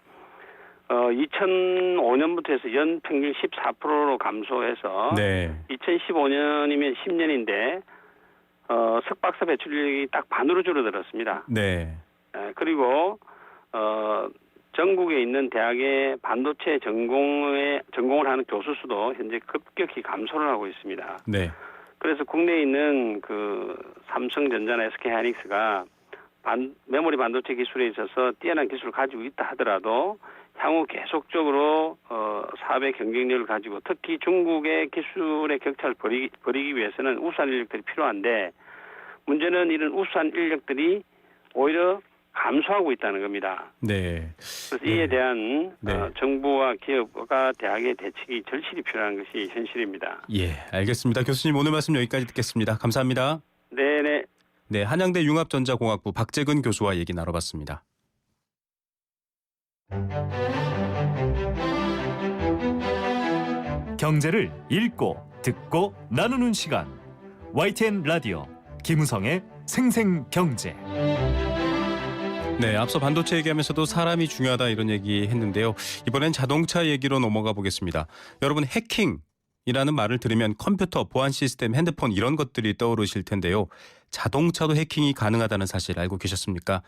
2005년부터 해서 연 평균 14%로 감소해서 네. 2015년이면 10년인데 석박사 배출률이 딱 반으로 줄어들었습니다. 네. 그리고 전국에 있는 대학의 반도체 전공을 하는 교수 수도 현재 급격히 감소를 하고 있습니다. 네. 그래서 국내에 있는 그 삼성전자나 SK하이닉스가 메모리 반도체 기술에 있어서 뛰어난 기술을 가지고 있다 하더라도 향후 계속적으로 사업의 경쟁력을 가지고 특히 중국의 기술의 격차를 벌이기 위해서는 우수한 인력들이 필요한데 문제는 이런 우수한 인력들이 오히려 감소하고 있다는 겁니다. 네. 그래서 이에 대한 네. 정부와 기업과 대학의 대책이 절실히 필요한 것이 현실입니다. 예, 알겠습니다. 교수님 오늘 말씀 여기까지 듣겠습니다. 감사합니다. 네네. 네, 한양대 융합전자공학부 박재근 교수와 얘기 나눠봤습니다. 경제를 읽고 듣고 나누는 시간. YTN 라디오 김우성의 생생경제. 네, 앞서 반도체 얘기하면서도 사람이 중요하다 이런 얘기 했는데요. 이번엔 자동차 얘기로 넘어가 보겠습니다. 여러분 해킹이라는 말을 들으면 컴퓨터, 보안 시스템, 핸드폰 이런 것들이 떠오르실 텐데요. 자동차도 해킹이 가능하다는 사실 알고 계셨습니까?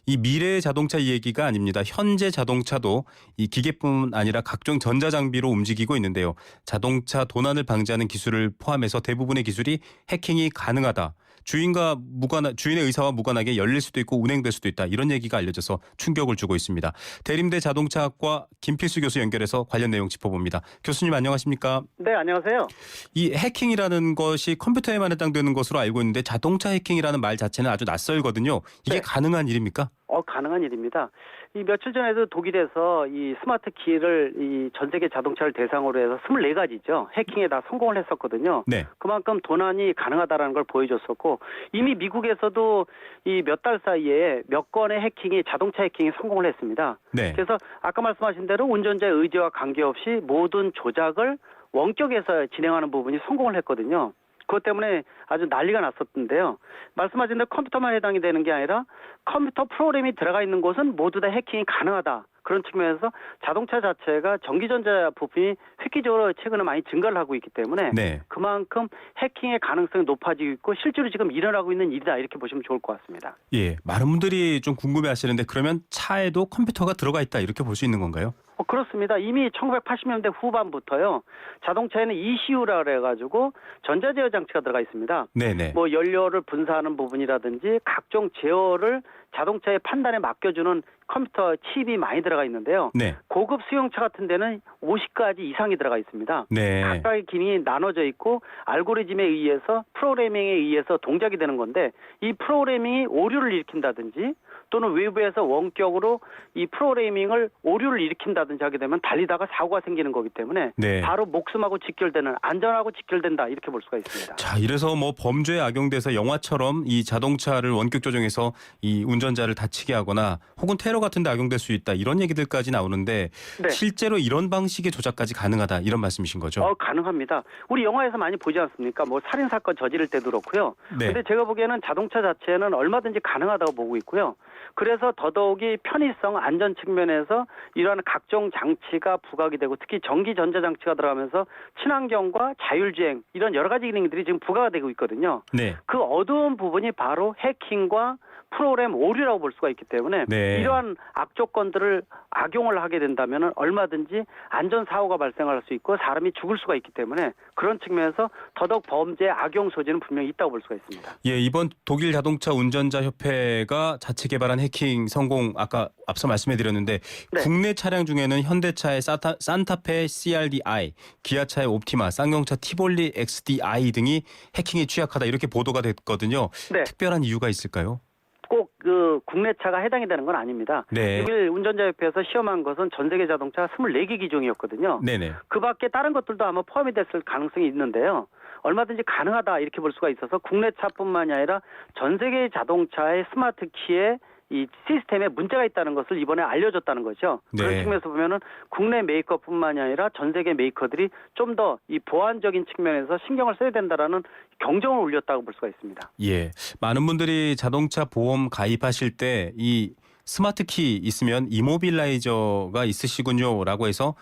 이 미래의 자동차 얘기가 아닙니다. 현재 자동차도 이 기계뿐 아니라 각종 전자장비로 움직이고 있는데요. 자동차 도난을 방지하는 기술을 포함해서 대부분의 기술이 해킹이 가능하다. 주인의 의사와 무관하게 열릴 수도 있고 운행될 수도 있다. 이런 얘기가 알려져서 충격을 주고 있습니다. 대림대 자동차학과 김필수 교수 연결해서 관련 내용 짚어봅니다. 교수님 안녕하십니까? 네, 안녕하세요. 이 해킹이라는 것이 컴퓨터에만 해당되는 것으로 알고 있는데 자동차 해킹이라는 말 자체는 아주 낯설거든요. 이게 네. 가능한 일입니까? 가능한 일입니다. 이 며칠 전에도 독일에서 이 스마트 키를 이 전 세계 자동차를 대상으로 해서 24가지죠. 해킹에 다 성공을 했었거든요. 네. 그만큼 도난이 가능하다라는 걸 보여줬었고 이미 미국에서도 이 몇 달 사이에 몇 건의 자동차 해킹이 성공을 했습니다. 네. 그래서 아까 말씀하신 대로 운전자의 의지와 관계없이 모든 조작을 원격에서 진행하는 부분이 성공을 했거든요. 그것 때문에 아주 난리가 났었는데요. 말씀하신 대로 컴퓨터만 해당이 되는 게 아니라 컴퓨터 프로그램이 들어가 있는 곳은 모두 다 해킹이 가능하다. 그런 측면에서 자동차 자체가 전기전자 부품이 획기적으로 최근에 많이 증가를 하고 있기 때문에 네. 그만큼 해킹의 가능성이 높아지고 있고 실제로 지금 일어나고 있는 일이다 이렇게 보시면 좋을 것 같습니다. 예, 많은 분들이 좀 궁금해하시는데 그러면 차에도 컴퓨터가 들어가 있다 이렇게 볼 수 있는 건가요? 그렇습니다. 이미 1980년대 후반부터요. 자동차에는 ECU라 그래가지고 전자제어 장치가 들어가 있습니다. 네네. 뭐 연료를 분사하는 부분이라든지 각종 제어를 자동차의 판단에 맡겨주는 컴퓨터 칩이 많이 들어가 있는데요. 네. 고급 수용차 같은 데는 50가지 이상이 들어가 있습니다. 네. 각각의 기능이 나눠져 있고 알고리즘에 의해서 프로그래밍에 의해서 동작이 되는 건데 이 프로그래밍이 오류를 일으킨다든지 또는 외부에서 원격으로 이 프로그래밍을 오류를 일으킨다든지 하게 되면 달리다가 사고가 생기는 거기 때문에 네. 바로 목숨하고 직결되는 안전하고 직결된다 이렇게 볼 수가 있습니다. 자, 이래서 뭐 범죄에 악용돼서 영화처럼 이 자동차를 원격 조종해서 이 운전자를 다치게 하거나 혹은 테러 같은 데 악용될 수 있다 이런 얘기들까지 나오는데 네. 실제로 이런 방식의 조작까지 가능하다 이런 말씀이신 거죠? 가능합니다. 우리 영화에서 많이 보지 않습니까? 뭐 살인사건 저지를 때도 그렇고요. 네. 근데 제가 보기에는 자동차 자체는 얼마든지 가능하다고 보고 있고요. 그래서 더더욱이 편의성, 안전 측면에서 이러한 각종 장치가 부각이 되고 특히 전기 전자 장치가 들어가면서 친환경과 자율주행 이런 여러 가지 기능들이 지금 부각이 되고 있거든요. 네. 그 어두운 부분이 바로 해킹과 프로그램 오류라고 볼 수가 있기 때문에 네. 이러한 악조건들을 악용을 하게 된다면 얼마든지 안전사고가 발생할 수 있고 사람이 죽을 수가 있기 때문에 그런 측면에서 더더욱 범죄 악용 소지는 분명히 있다고 볼 수가 있습니다. 예, 이번 독일 자동차 운전자 협회가 자체 개발한 해킹 성공 아까 앞서 말씀해 드렸는데 네. 국내 차량 중에는 현대차의 산타페 CRDI, 기아차의 옵티마, 쌍용차 티볼리 XDI 등이 해킹에 취약하다 이렇게 보도가 됐거든요. 네. 특별한 이유가 있을까요? 꼭 그 국내 차가 해당이 되는 건 아닙니다. 네. 독일 운전자협회에서 시험한 것은 전 세계 자동차 24개 기종이었거든요. 네네. 그 밖에 다른 것들도 아마 포함이 됐을 가능성이 있는데요. 얼마든지 가능하다 이렇게 볼 수가 있어서 국내 차뿐만이 아니라 전 세계 자동차의 스마트 키에 이 시스템에 문제가 있다는 것을 이번에 알려줬다는 거죠. 네. 그런 측면에서 보면은 국내 메이커뿐만이 아니라 전 세계 메이커들이 좀 더 이 보안적인 측면에서 신경을 써야 된다라는 경종을 울렸다고 볼 수가 있습니다. 예, 많은 분들이 자동차 보험 가입하실 때 이 스마트 키 있으면 이모빌라이저가 있으시군요라고 해서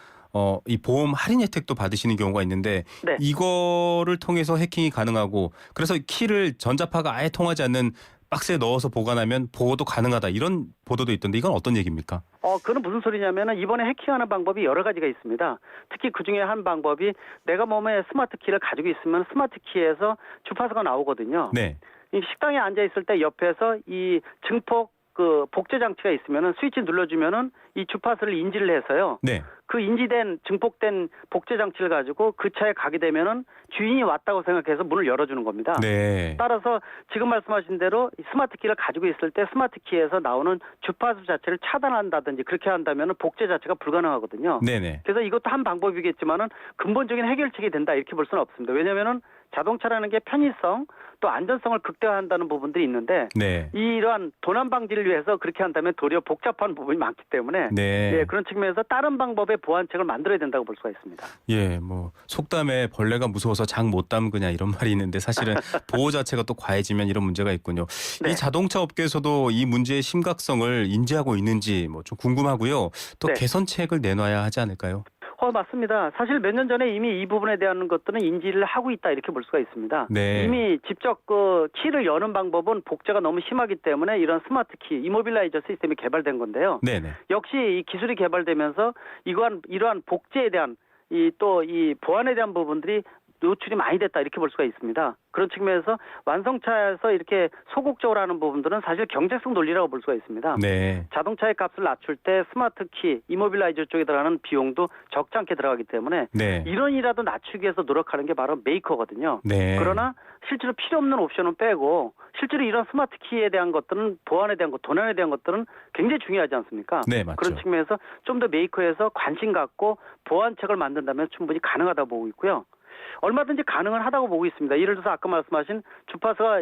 이 보험 할인 혜택도 받으시는 경우가 있는데 네. 이거를 통해서 해킹이 가능하고 그래서 키를 전자파가 아예 통하지 않는 박스에 넣어서 보관하면 보호도 가능하다 이런 보도도 있던데 이건 어떤 얘기입니까? 그건 무슨 소리냐면은 이번에 해킹하는 방법이 여러 가지가 있습니다. 특히 그 중에 한 방법이 내가 몸에 스마트 키를 가지고 있으면 스마트 키에서 주파수가 나오거든요. 네. 이 식당에 앉아 있을 때 옆에서 이 증폭 그 복제 장치가 있으면은 스위치 눌러주면은 이 주파수를 인지를 해서요. 네. 그 인지된 증폭된 복제 장치를 가지고 그 차에 가게 되면은 주인이 왔다고 생각해서 문을 열어주는 겁니다. 네. 따라서 지금 말씀하신 대로 스마트 키를 가지고 있을 때 스마트 키에서 나오는 주파수 자체를 차단한다든지 그렇게 한다면은 복제 자체가 불가능하거든요. 네네. 그래서 이것도 한 방법이겠지만은 근본적인 해결책이 된다 이렇게 볼 수는 없습니다. 왜냐하면은 자동차라는 게 편의성 또 안전성을 극대화한다는 부분들이 있는데 네. 이러한 도난 방지를 위해서 그렇게 한다면 도리어 복잡한 부분이 많기 때문에 네. 예, 그런 측면에서 다른 방법의 보완책을 만들어야 된다고 볼 수가 있습니다. 예, 뭐 속담에 벌레가 무서워서 장 못 담그냐 이런 말이 있는데 사실은 보호 자체가 또 과해지면 이런 문제가 있군요. 네. 이 자동차 업계에서도 이 문제의 심각성을 인지하고 있는지 뭐 좀 궁금하고요. 또 네. 개선책을 내놔야 하지 않을까요? 맞습니다. 사실 몇 년 전에 이미 이 부분에 대한 것들은 인지를 하고 있다 이렇게 볼 수가 있습니다. 네. 이미 직접 그 키를 여는 방법은 복제가 너무 심하기 때문에 이런 스마트 키, 이모빌라이저 시스템이 개발된 건데요. 네네. 역시 이 기술이 개발되면서 이러한 복제에 대한 이 보안에 대한 부분들이 노출이 많이 됐다 이렇게 볼 수가 있습니다. 그런 측면에서 완성차에서 이렇게 소극적으로 하는 부분들은 사실 경제성 논리라고 볼 수가 있습니다. 네. 자동차의 값을 낮출 때 스마트 키, 이모빌라이저 쪽에 들어가는 비용도 적지 않게 들어가기 때문에 네. 이론이라도 낮추기 위해서 노력하는 게 바로 메이커거든요. 네. 그러나 실제로 필요 없는 옵션은 빼고 실제로 이런 스마트 키에 대한 것들은 보안에 대한 것, 도난에 대한 것들은 굉장히 중요하지 않습니까? 네, 맞죠. 그런 측면에서 좀 더 메이커에서 관심 갖고 보안책을 만든다면 충분히 가능하다고 보고 있고요. 얼마든지 가능은 하다고 보고 있습니다. 예를 들어서 아까 말씀하신 주파수가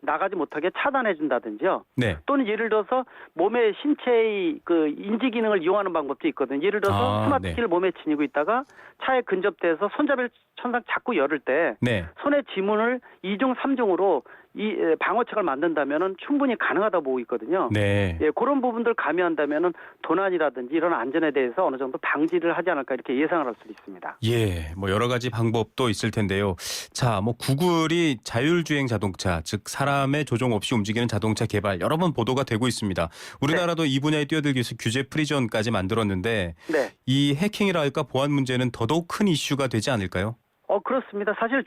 나가지 못하게 차단해 준다든지요. 네. 또는 예를 들어서 몸의 신체의 그 인지 기능을 이용하는 방법도 있거든요. 예를 들어서 스마트 키를 몸에 지니고 있다가 차에 근접돼서 손잡이를 천상 자꾸 열을 때 네. 손의 지문을 2중, 3중으로 이 방어책을 만든다면은 충분히 가능하다고 보고 있거든요. 네. 예, 그런 부분들 가미한다면은 도난이라든지 이런 안전에 대해서 어느 정도 방지를 하지 않을까 이렇게 예상을 할 수 있습니다. 예, 뭐 여러 가지 방법도 있을 텐데요. 자, 뭐 구글이 자율주행 자동차, 즉 사람의 조종 없이 움직이는 자동차 개발 여러 번 보도가 되고 있습니다. 우리나라도 이 분야에 뛰어들기 위해서 규제 프리존까지 만들었는데 네. 이 해킹이라 할까 보안 문제는 더더욱 큰 이슈가 되지 않을까요? 그렇습니다. 사실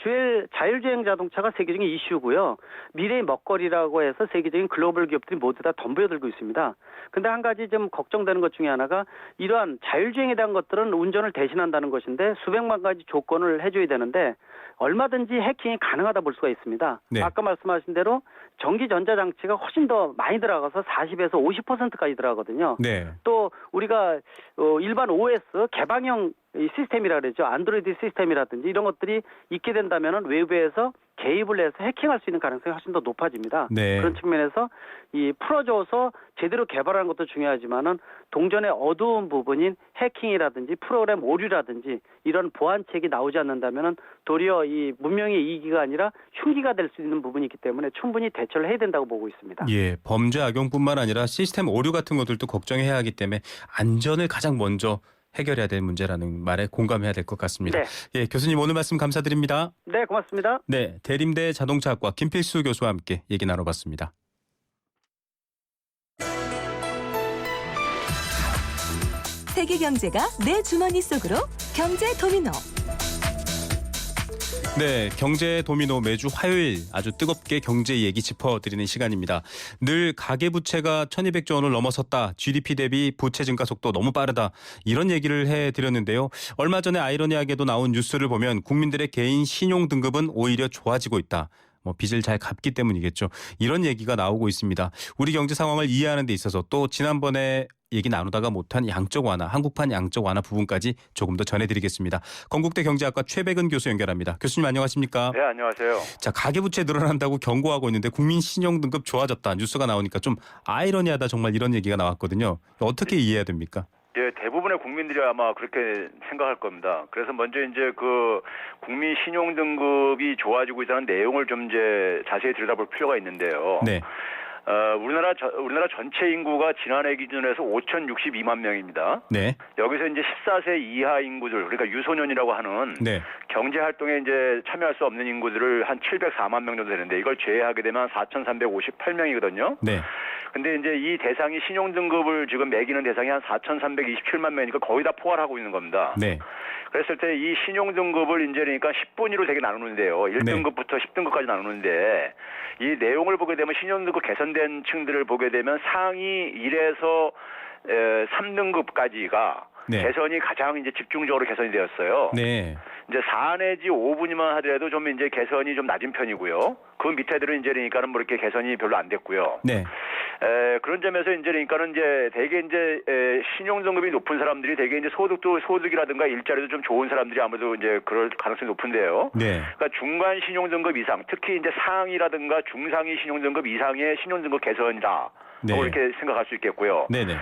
자율주행 자동차가 세계적인 이슈고요. 미래의 먹거리라고 해서 세계적인 글로벌 기업들이 모두 다 덤벼들고 있습니다. 근데 한 가지 좀 걱정되는 것 중에 하나가 이러한 자율주행에 대한 것들은 운전을 대신한다는 것인데 수백만 가지 조건을 해줘야 되는데 얼마든지 해킹이 가능하다 볼 수가 있습니다. 네. 아까 말씀하신 대로 전기 전자장치가 훨씬 더 많이 들어가서 40에서 50%까지 들어가거든요. 네. 또 우리가 일반 OS 개방형 이 시스템이라 그러죠. 안드로이드 시스템이라든지 이런 것들이 있게 된다면은 외부에서 개입을 해서 해킹할 수 있는 가능성이 훨씬 더 높아집니다. 네. 그런 측면에서 이 풀어줘서 제대로 개발하는 것도 중요하지만은 동전의 어두운 부분인 해킹이라든지 프로그램 오류라든지 이런 보안책이 나오지 않는다면은 도리어 이 문명의 이기가 아니라 흉기가 될 수 있는 부분이 있기 때문에 충분히 대처를 해야 된다고 보고 있습니다. 예, 범죄 악용뿐만 아니라 시스템 오류 같은 것들도 걱정해야 하기 때문에 안전을 가장 먼저 해결해야 될 문제라는 말에 공감해야 될 것 같습니다. 네. 예, 교수님 오늘 말씀 감사드립니다. 네, 고맙습니다. 네, 대림대 자동차학과 김필수 교수와 함께 얘기 나눠봤습니다. 세계 경제가 내 주머니 속으로 경제 도미노. 네, 경제 도미노 매주 화요일 아주 뜨겁게 경제 얘기 짚어드리는 시간입니다. 늘 가계부채가 1200조 원을 넘어섰다. GDP 대비 부채 증가 속도 너무 빠르다. 이런 얘기를 해드렸는데요. 얼마 전에 아이러니하게도 나온 뉴스를 보면 국민들의 개인 신용 등급은 오히려 좋아지고 있다. 빚을 잘 갚기 때문이겠죠. 이런 얘기가 나오고 있습니다. 우리 경제 상황을 이해하는 데 있어서 또 지난번에 얘기 나누다가 못한 양적 완화, 한국판 양적 완화 부분까지 조금 더 전해드리겠습니다. 건국대 경제학과 최백은 교수 연결합니다. 교수님 안녕하십니까? 네, 안녕하세요. 자, 가계부채 늘어난다고 경고하고 있는데 국민 신용 등급 좋아졌다. 뉴스가 나오니까 좀 아이러니하다 정말 이런 얘기가 나왔거든요. 어떻게 이해해야 됩니까? 예, 대부분의 국민들이 아마 그렇게 생각할 겁니다. 그래서 먼저 이제 그 국민 신용 등급이 좋아지고 있다는 내용을 좀 이제 자세히 들여다볼 필요가 있는데요. 네. 우리나라 전체 인구가 지난해 기준에서 5,062만 명입니다. 네. 여기서 이제 14세 이하 인구들, 그러니까 유소년이라고 하는 네. 경제 활동에 이제 참여할 수 없는 인구들을 한 704만 명 정도 되는데 이걸 제외하게 되면 4,358명이거든요. 네. 근데 이제 이 대상이 신용 등급을 지금 매기는 대상이 한 4,327만 명이니까 거의 다 포괄하고 있는 겁니다. 네. 그랬을 때 이 신용 등급을 이제 그러니까 10분위로 되게 나누는데요. 1등급부터 10등급까지 나누는데 이 내용을 보게 되면 신용 등급 개선된 층들을 보게 되면 상위 1에서 3등급까지가 네. 개선이 가장 이제 집중적으로 개선이 되었어요. 네. 이제 4 내지 5분위만 하더라도 좀 이제 개선이 좀 낮은 편이고요. 그 밑에들은 이제 그러니까는 뭐 이렇게 개선이 별로 안 됐고요. 네. 그런 점에서 이제 그러니까는 이제 되게 이제 신용 등급이 높은 사람들이 되게 이제 소득이라든가 일자리도 좀 좋은 사람들이 아무래도 이제 그럴 가능성이 높은데요. 네. 그러니까 중간 신용 등급 이상, 특히 이제 상이라든가 중상위 신용 등급 이상의 신용 등급 개선이다. 네. 이렇게 생각할 수 있겠고요. 네네.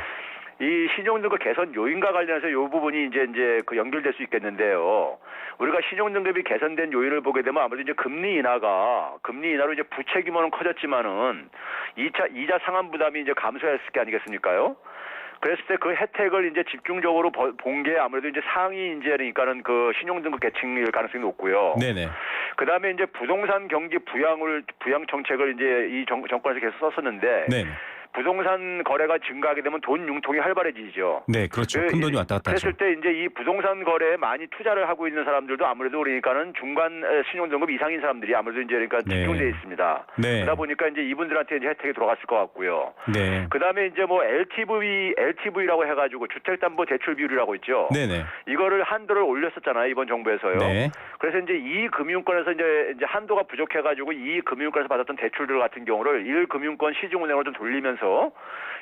이 신용등급 개선 요인과 관련해서 이 부분이 이제 그 연결될 수 있겠는데요. 우리가 신용등급이 개선된 요인을 보게 되면 아무래도 이제 금리 인하로 이제 부채 규모는 커졌지만은 이자 상환 부담이 이제 감소했을 게 아니겠습니까요? 그랬을 때 그 혜택을 이제 집중적으로 본 게 아무래도 이제 상위 이제 그러니까는 그 신용등급 계층일 가능성이 높고요. 네네. 그 다음에 이제 부동산 경기 부양 정책을 이제 이 정권에서 계속 썼었는데. 네. 부동산 거래가 증가하게 되면 돈 융통이 활발해지죠. 네, 그렇죠. 큰 돈이 왔다 갔다 하죠. 그랬을 때 이제 이 부동산 거래에 많이 투자를 하고 있는 사람들도 아무래도 그러니까는 중간 신용 등급 이상인 사람들이 아무래도 이제 그러니까 집중되어 있습니다. 네. 그러다 보니까 이제 이분들한테 이제 혜택이 들어갔을 것 같고요. 네. 그다음에 이제 뭐 LTV라고 해가지고 주택담보대출 비율이라고 있죠. 네네. 이거를 한도를 올렸었잖아요, 이번 정부에서요. 네. 그래서 이제 이 금융권에서 이제 한도가 부족해가지고 이 금융권에서 받았던 대출들 같은 경우를 1금융권 시중은행으로 좀 돌리면서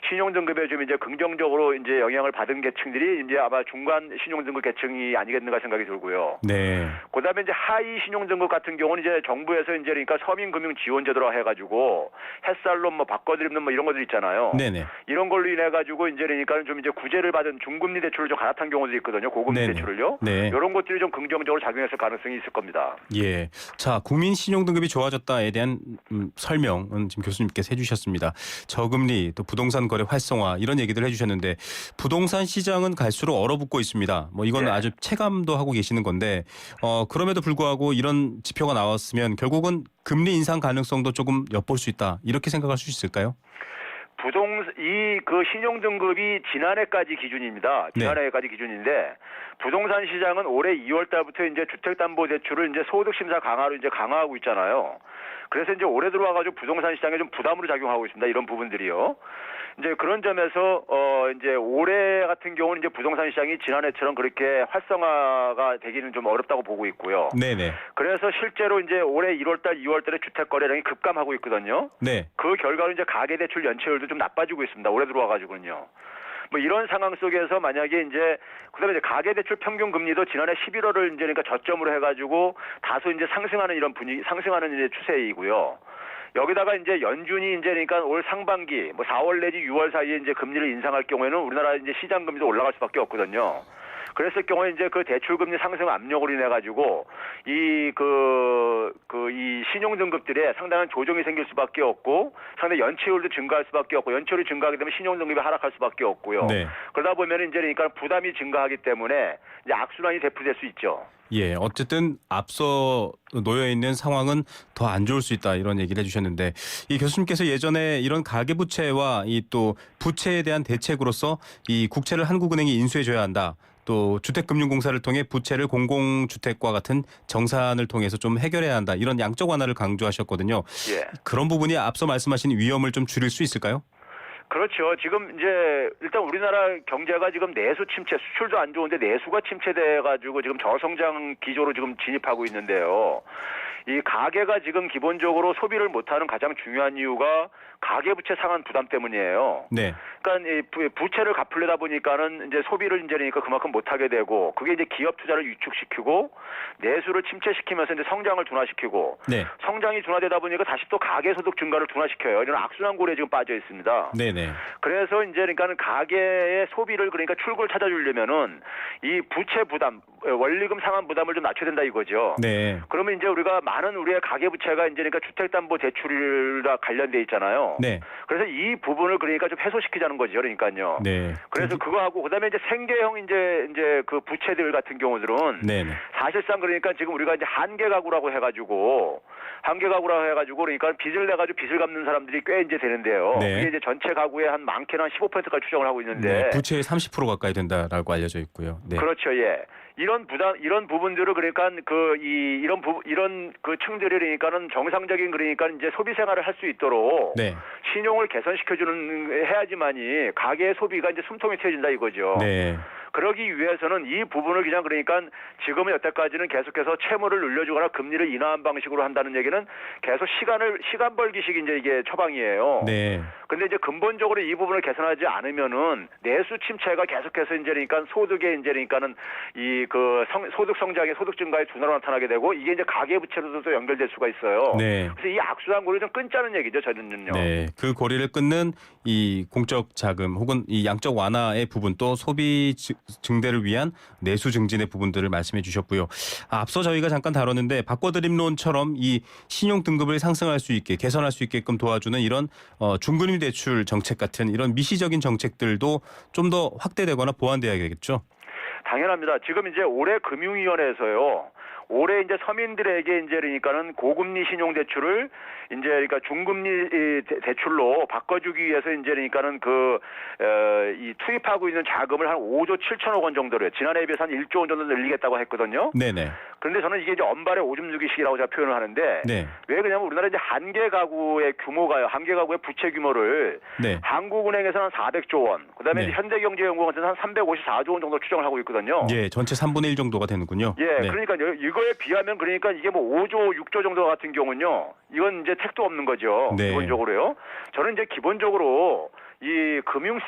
신용 등급에 좀 이제 긍정적으로 이제 영향을 받은 계층들이 이제 아마 중간 신용 등급 계층이 아니겠는가 생각이 들고요. 네. 그다음에 이제 하위 신용 등급 같은 경우는 이제 정부에서 이제 그러니까 서민금융 지원 제도라 해가지고 햇살론 뭐 바꿔드리는 뭐 이런 것들 있잖아요. 네네. 이런 걸로 인해 가지고 이제 그러니까 좀 이제 구제를 받은 중금리 대출을 좀 갈아탄 경우도 있거든요. 고금리 네네. 대출을요. 네. 이런 것들이 좀 긍정적으로 작용했을 가능성이 있을 겁니다. 예. 자, 국민 신용 등급이 좋아졌다에 대한 설명은 지금 교수님께서 해주셨습니다. 저금리 또 부동산 거래 활성화 이런 얘기들 해주셨는데 부동산 시장은 갈수록 얼어붙고 있습니다. 뭐 이건 네. 아주 체감도 하고 계시는 건데 그럼에도 불구하고 이런 지표가 나왔으면 결국은 금리 인상 가능성도 조금 엿볼 수 있다 이렇게 생각할 수 있을까요? 그 신용 등급이 지난해까지 기준입니다. 지난해까지 기준인데 부동산 시장은 올해 2월 달부터 이제 주택담보대출을 이제 소득심사 강화로 이제 강화하고 있잖아요. 그래서 이제 올해 들어와가지고 부동산 시장에 좀 부담으로 작용하고 있습니다. 이런 부분들이요. 이제 그런 점에서 이제 올해 같은 경우는 이제 부동산 시장이 지난해처럼 그렇게 활성화가 되기는 좀 어렵다고 보고 있고요. 네네. 그래서 실제로 이제 올해 1월달, 2월달에 주택 거래량이 급감하고 있거든요. 네. 그 결과로 이제 가계대출 연체율도 좀 나빠지고 있습니다. 올해 들어와가지고는요. 뭐 이런 상황 속에서 만약에 이제 그다음에 이제 가계대출 평균 금리도 지난해 11월을 이제 그러니까 저점으로 해가지고 다소 이제 상승하는 이런 분위기, 상승하는 이제 추세이고요. 여기다가 이제 연준이 이제 그러니까 올 상반기 뭐 4월 내지 6월 사이에 이제 금리를 인상할 경우에는 우리나라 이제 시장 금리도 올라갈 수밖에 없거든요. 그랬을 경우에 이제 그 대출금리 상승 압력으로 인해 가지고 이 신용 등급들에 상당한 조정이 생길 수밖에 없고 상당히 연체율도 증가할 수밖에 없고 연체율이 증가하게 되면 신용 등급이 하락할 수밖에 없고요. 네. 그러다 보면 이제 그러니까 부담이 증가하기 때문에 이제 악순환이 대표될 수 있죠. 예, 어쨌든 앞서 놓여 있는 상황은 더 안 좋을 수 있다 이런 얘기를 해주셨는데 이 교수님께서 예전에 이런 가계부채와 이 또 부채에 대한 대책으로서 이 국채를 한국은행이 인수해줘야 한다. 또 주택금융공사를 통해 부채를 공공주택과 같은 정산을 통해서 좀 해결해야 한다. 이런 양적 완화를 강조하셨거든요. 예. 그런 부분이 앞서 말씀하신 위험을 좀 줄일 수 있을까요? 그렇죠. 지금 이제 일단 우리나라 경제가 지금 내수 침체, 수출도 안 좋은데 내수가 침체돼 가지고 지금 저성장 기조로 지금 진입하고 있는데요. 이 가계가 지금 기본적으로 소비를 못하는 가장 중요한 이유가 가계부채 상환 부담 때문이에요. 네. 그러니까 이 부채를 갚으려다 보니까는 이제 소비를 이제 그러니까 그만큼 못하게 되고 그게 이제 기업 투자를 위축시키고 내수를 침체시키면서 이제 성장을 둔화시키고 네. 성장이 둔화되다 보니까 다시 또 가계소득 증가를 둔화시켜요. 이런 악순환 고리에 지금 빠져 있습니다. 네네. 그래서 이제 그러니까는 가계의 소비를 그러니까 출구를 찾아주려면은 이 부채 부담, 원리금 상환 부담을 좀 낮춰야 된다 이거죠. 네. 그러면 이제 우리가 많은 우리의 가계 부채가 이제 그러니까 주택담보대출과 관련돼 있잖아요. 네. 그래서 이 부분을 그러니까 좀 해소시키자는 거죠. 그러니까요. 네. 그래서 그거 하고 그다음에 이제 생계형 이제 그 부채들 같은 경우들은 네네. 사실상 그러니까 지금 우리가 이제 한계 가구라고 해가지고 그러니까 빚을 내가지고 빚을 갚는 사람들이 꽤 이제 되는데요. 네. 이게 이제 전체 가구의 한 많게는 한 15%까지 추정을 하고 있는데. 네. 부채의 30% 가까이 된다라고 알려져 있고요. 네. 그렇죠, 예. 이런 부분들을 그러니까 이런 그 층들이 그러니까는 정상적인 그러니까 이제 소비 생활을 할 수 있도록 네. 신용을 개선시켜주는 해야지만이 가계의 소비가 이제 숨통이 트여진다 이거죠. 네. 그러기 위해서는 이 부분을 그냥 그러니까 지금은 여태까지는 계속해서 채무를 늘려주거나 금리를 인하한 방식으로 한다는 얘기는 계속 시간 벌기식 이제 이게 처방이에요. 네. 근데 이제 근본적으로 이 부분을 개선하지 않으면은 내수 침체가 계속해서 이제 그러니까 소득에 이제 그러니까는 이 그 소득 성장의 소득 증가의 둔화로 나타나게 되고 이게 이제 가계 부채로도 연결될 수가 있어요. 네. 그래서 이 악순환 고리를 좀 끊자는 얘기죠, 저는요. 네. 그 고리를 끊는 이 공적 자금 혹은 이 양적 완화의 부분 또 소비 증대를 위한 내수 증진의 부분들을 말씀해 주셨고요. 앞서 저희가 잠깐 다뤘는데 바꿔드림론처럼 이 신용 등급을 상승할 수 있게 개선할 수 있게끔 도와주는 이런 중금리 대출 정책 같은 이런 미시적인 정책들도 좀 더 확대되거나 보완돼야 되겠죠. 당연합니다. 지금 이제 올해 금융위원회에서요. 올해 이제 서민들에게 이제 그러니까는 고금리 신용 대출을 이제 그러니까 중금리 대출로 바꿔주기 위해서 이제 그러니까는 이 투입하고 있는 자금을 한 5조 7천억 원 정도를 지난해에 비해서 한 1조 원 정도 늘리겠다고 했거든요. 네네. 그런데 저는 이게 이제 언발의 오줌 누기식이라고 제가 표현을 하는데 네. 왜 그러냐면 우리나라 이제 한계 가구의 규모가요. 한계 가구의 부채 규모를 네. 한국은행에서는 400조 원, 그다음에 네. 이제 현대경제연구원에서는 한 354조 원 정도 추정을 하고 있거든요. 예, 전체 3분의 1 정도가 되는군요. 예, 네. 그러니까요. 이거에 비하면 그러니까 이게 뭐 5조, 6조 정도 같은 경우는요. 이건 이제 택도 없는 거죠. 네. 기본적으로요. 저는 이제 기본적으로 이 금융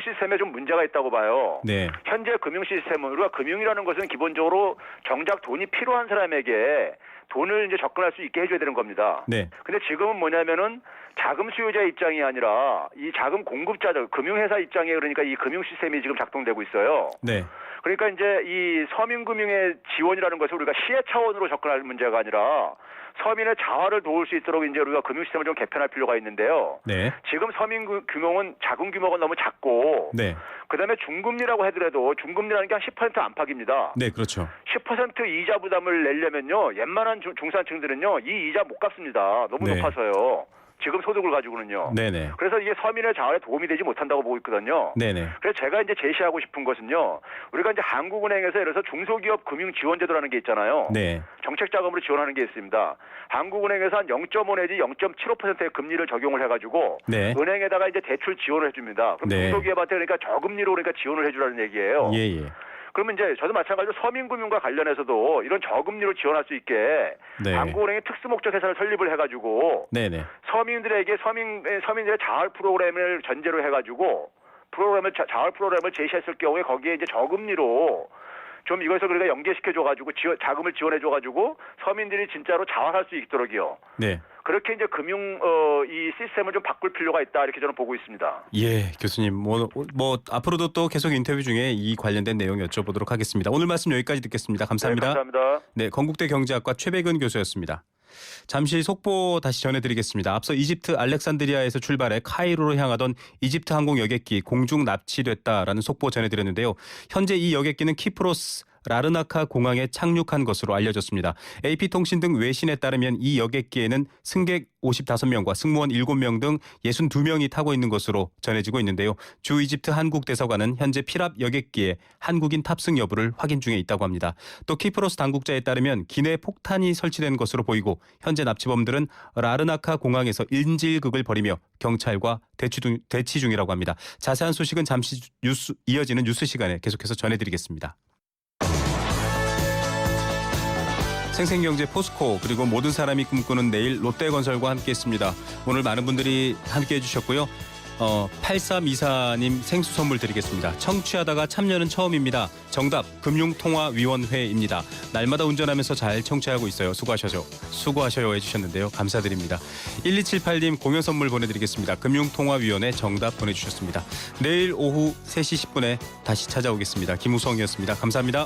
시스템에 좀 문제가 있다고 봐요. 네. 현재 금융 시스템은 우리가 금융이라는 것은 기본적으로 정작 돈이 필요한 사람에게 돈을 이제 접근할 수 있게 해줘야 되는 겁니다. 네. 근데 지금은 뭐냐면은 자금 수요자 입장이 아니라 이 자금 공급자들, 금융회사 입장에 그러니까 이 금융 시스템이 지금 작동되고 있어요. 네. 그러니까 이제 이 서민금융의 지원이라는 것을 우리가 시의 차원으로 접근할 문제가 아니라 서민의 자활을 도울 수 있도록 이제 우리가 금융 시스템을 좀 개편할 필요가 있는데요. 네. 지금 서민 규모는 자금 규모가 너무 작고, 네. 그다음에 중금리라고 하더라도 중금리라는 게 한 10% 안팎입니다. 네, 그렇죠. 10% 이자 부담을 내려면요, 웬만한 중산층들은요, 이 이자 못 갚습니다. 너무 네. 높아서요. 지금 소득을 가지고는요. 네네. 그래서 이게 서민의 자활에 도움이 되지 못한다고 보고 있거든요. 네네. 그래서 제가 이제 제시하고 싶은 것은요. 우리가 이제 한국은행에서 예를 들어서 중소기업 금융 지원제도라는 게 있잖아요. 네. 정책 자금으로 지원하는 게 있습니다. 한국은행에서 한 0.5 내지 0.75%의 금리를 적용을 해가지고 네. 은행에다가 이제 대출 지원을 해줍니다. 그럼 네. 중소기업한테 그러니까 저금리로 그러니까 지원을 해주라는 얘기예요. 예예. 그러면 이제 저도 마찬가지로 서민금융과 관련해서도 이런 저금리로 지원할 수 있게 네. 한국은행의 특수목적 회사를 설립을 해가지고 네네. 서민들에게 서민들의 자활 프로그램을 전제로 해가지고 자활 프로그램을 제시했을 경우에 거기에 이제 저금리로 좀 이것을 그러니까 연계시켜줘가지고 자금을 지원해줘가지고 서민들이 진짜로 자활할 수 있도록요. 네. 그렇게 이제 이 시스템을 좀 바꿀 필요가 있다 이렇게 저는 보고 있습니다. 예, 교수님 뭐 앞으로도 또 계속 인터뷰 중에 이 관련된 내용 여쭤보도록 하겠습니다. 오늘 말씀 여기까지 듣겠습니다. 감사합니다. 네, 감사합니다. 네, 건국대 경제학과 최백은 교수였습니다. 잠시 속보 다시 전해드리겠습니다. 앞서 이집트 알렉산드리아에서 출발해 카이로로 향하던 이집트 항공 여객기 공중 납치됐다라는 속보 전해드렸는데요. 현재 이 여객기는 키프로스 라르나카 공항에 착륙한 것으로 알려졌습니다. AP통신 등 외신에 따르면 이 여객기에는 승객 55명과 승무원 7명 등 62명이 타고 있는 것으로 전해지고 있는데요. 주 이집트 한국 대사관은 현재 피랍 여객기에 한국인 탑승 여부를 확인 중에 있다고 합니다. 또 키프로스 당국자에 따르면 기내에 폭탄이 설치된 것으로 보이고 현재 납치범들은 라르나카 공항에서 인질극을 벌이며 경찰과 대치 중이라고 합니다. 자세한 소식은 잠시 이어지는 뉴스 시간에 계속해서 전해드리겠습니다. 생생경제 포스코 그리고 모든 사람이 꿈꾸는 내일 롯데건설과 함께했습니다. 오늘 많은 분들이 함께해 주셨고요. 8324님 생수 선물 드리겠습니다. 청취하다가 참여는 처음입니다. 정답 금융통화위원회입니다. 날마다 운전하면서 잘 청취하고 있어요. 수고하셔요 해주셨는데요. 감사드립니다. 1278님 공연 선물 보내드리겠습니다. 금융통화위원회 정답 보내주셨습니다. 내일 오후 3시 10분에 다시 찾아오겠습니다. 김우성이었습니다. 감사합니다.